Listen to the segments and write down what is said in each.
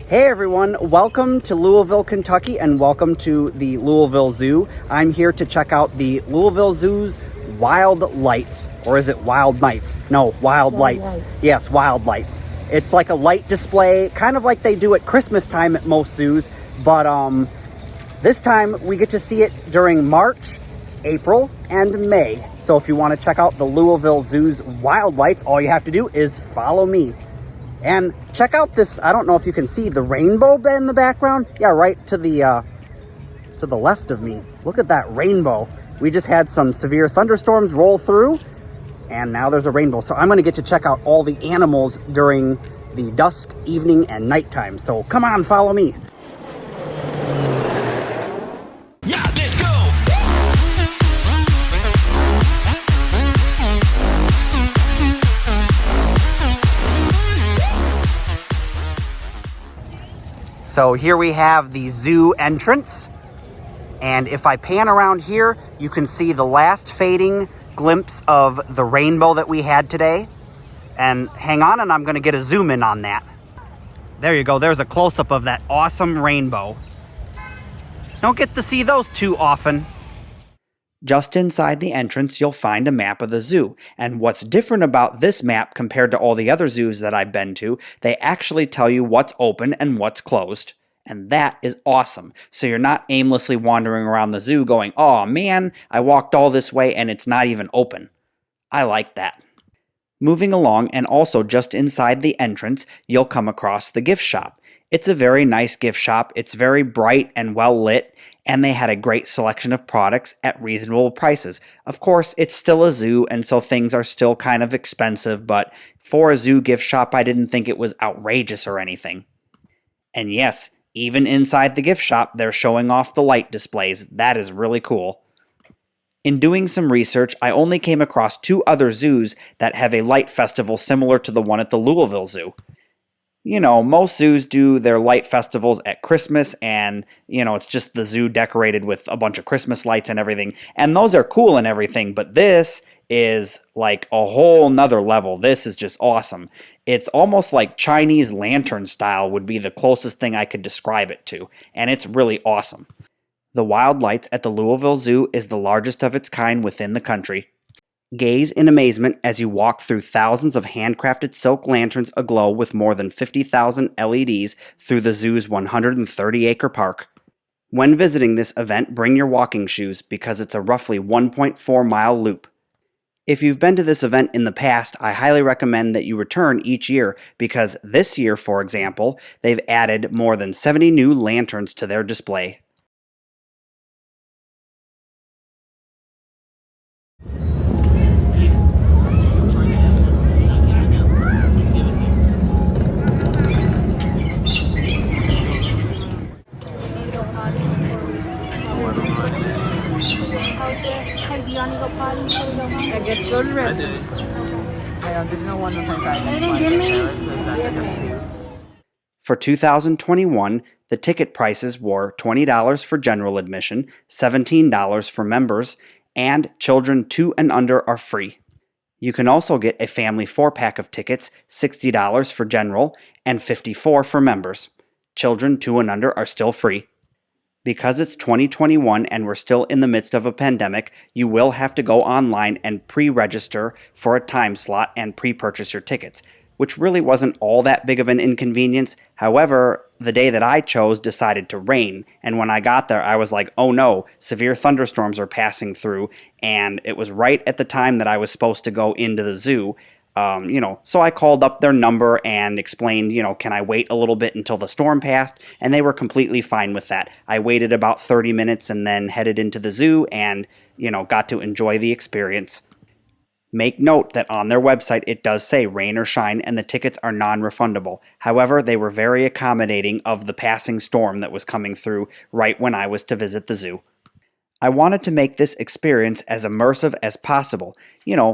Hey everyone, welcome to Louisville, Kentucky, and welcome to the Louisville Zoo. I'm here to check out the Louisville Zoo's Wild Lights, or is it Wild Nights? No, Wild Lights. Yes, Wild Lights. It's like a light display, kind of like they do at Christmas time at most zoos, but this time we get to see it during March, April, and May. So if you want to check out the Louisville Zoo's Wild Lights, all you have to do is follow me. And check out this, I don't know if you can see the rainbow in the background. Yeah, right to the left of me. Look at that rainbow. We just had some severe thunderstorms roll through, and now there's a rainbow. So I'm going to get to check out all the animals during the dusk, evening, and nighttime. So come on, follow me. So here we have the zoo entrance, and if I pan around here, you can see the last fading glimpse of the rainbow that we had today. And hang on, and I'm going to get a zoom in on that. There you go, there's a close-up of that awesome rainbow. Don't get to see those too often. Just inside the entrance, you'll find a map of the zoo. And what's different about this map compared to all the other zoos that I've been to, they actually tell you what's open and what's closed. And that is awesome. So you're not aimlessly wandering around the zoo going, oh man, I walked all this way and it's not even open. I like that. Moving along, and also just inside the entrance, you'll come across the gift shop. It's a very nice gift shop. It's very bright and well lit, and they had a great selection of products at reasonable prices. Of course, it's still a zoo, and so things are still kind of expensive, but for a zoo gift shop, I didn't think it was outrageous or anything. And yes, even inside the gift shop, they're showing off the light displays. That is really cool. In doing some research, I only came across 2 other zoos that have a light festival similar to the one at the Louisville Zoo. You know, most zoos do their light festivals at Christmas, and, you know, it's just the zoo decorated with a bunch of Christmas lights and everything. And those are cool and everything, but this is like a whole nother level. This is just awesome. It's almost like Chinese lantern style would be the closest thing I could describe it to, and it's really awesome. The Wild Lights at the Louisville Zoo is the largest of its kind within the country. Gaze in amazement as you walk through thousands of handcrafted silk lanterns aglow with more than 50,000 LEDs through the zoo's 130-acre park. When visiting this event, bring your walking shoes because it's a roughly 1.4-mile loop. If you've been to this event in the past, I highly recommend that you return each year because this year, for example, they've added more than 70 new lanterns to their display. For 2021, the ticket prices were $20 for general admission, $17 for members, and children 2 and under are free. You can also get a family 4-pack of tickets, $60 for general and $54 for members. Children 2 and under are still free. Because it's 2021 and we're still in the midst of a pandemic, you will have to go online and pre-register for a time slot and pre-purchase your tickets, which really wasn't all that big of an inconvenience. However, the day that I chose decided to rain, and when I got there, I was like, oh no, severe thunderstorms are passing through, and it was right at the time that I was supposed to go into the zoo. So I called up their number and explained, can I wait a little bit until the storm passed? And they were completely fine with that. I waited about 30 minutes and then headed into the zoo and, got to enjoy the experience. Make note that on their website it does say rain or shine and the tickets are non-refundable. However, they were very accommodating of the passing storm that was coming through right when I was to visit the zoo. I wanted to make this experience as immersive as possible.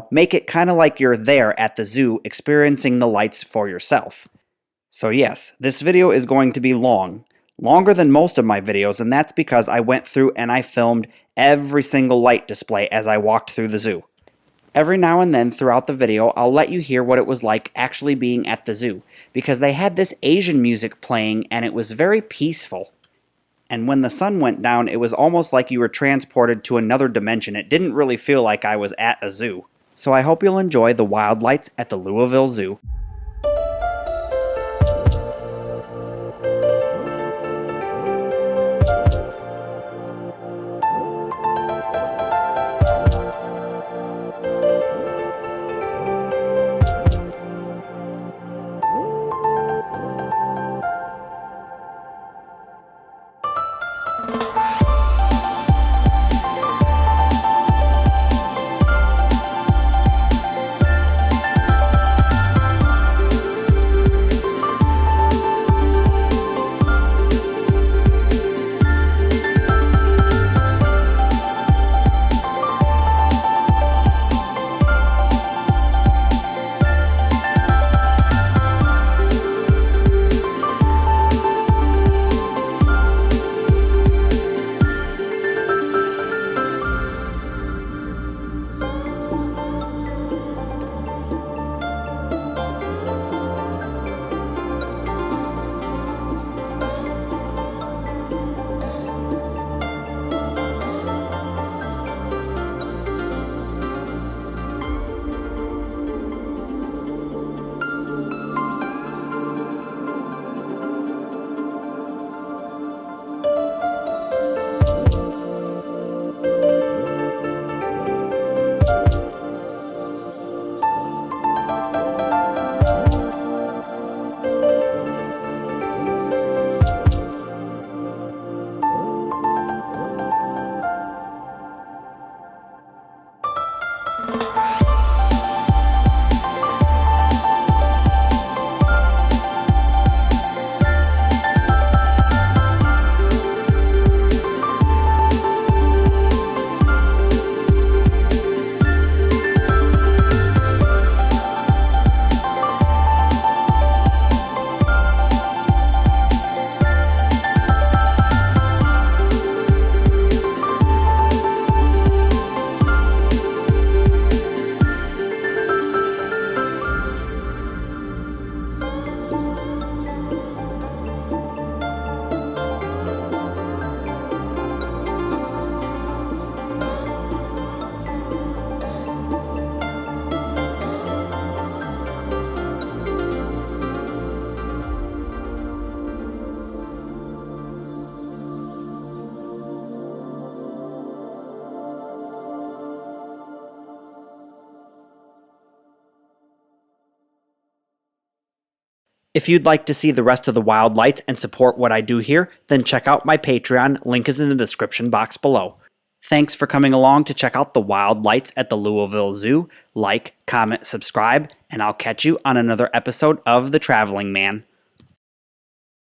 Make it kind of like you're there at the zoo experiencing the lights for yourself. So yes, this video is going to be long. Longer than most of my videos, and that's because I went through and I filmed every single light display as I walked through the zoo. Every now and then throughout the video, I'll let you hear what it was like actually being at the zoo, because they had this Asian music playing and it was very peaceful. And when the sun went down, it was almost like you were transported to another dimension. It didn't really feel like I was at a zoo. So I hope you'll enjoy the wild lights at the Louisville Zoo. If you'd like to see the rest of the wild lights and support what I do here, then check out my Patreon, link is in the description box below. Thanks for coming along to check out the wild lights at the Louisville Zoo. Like, comment, subscribe, and I'll catch you on another episode of The Traveling Man.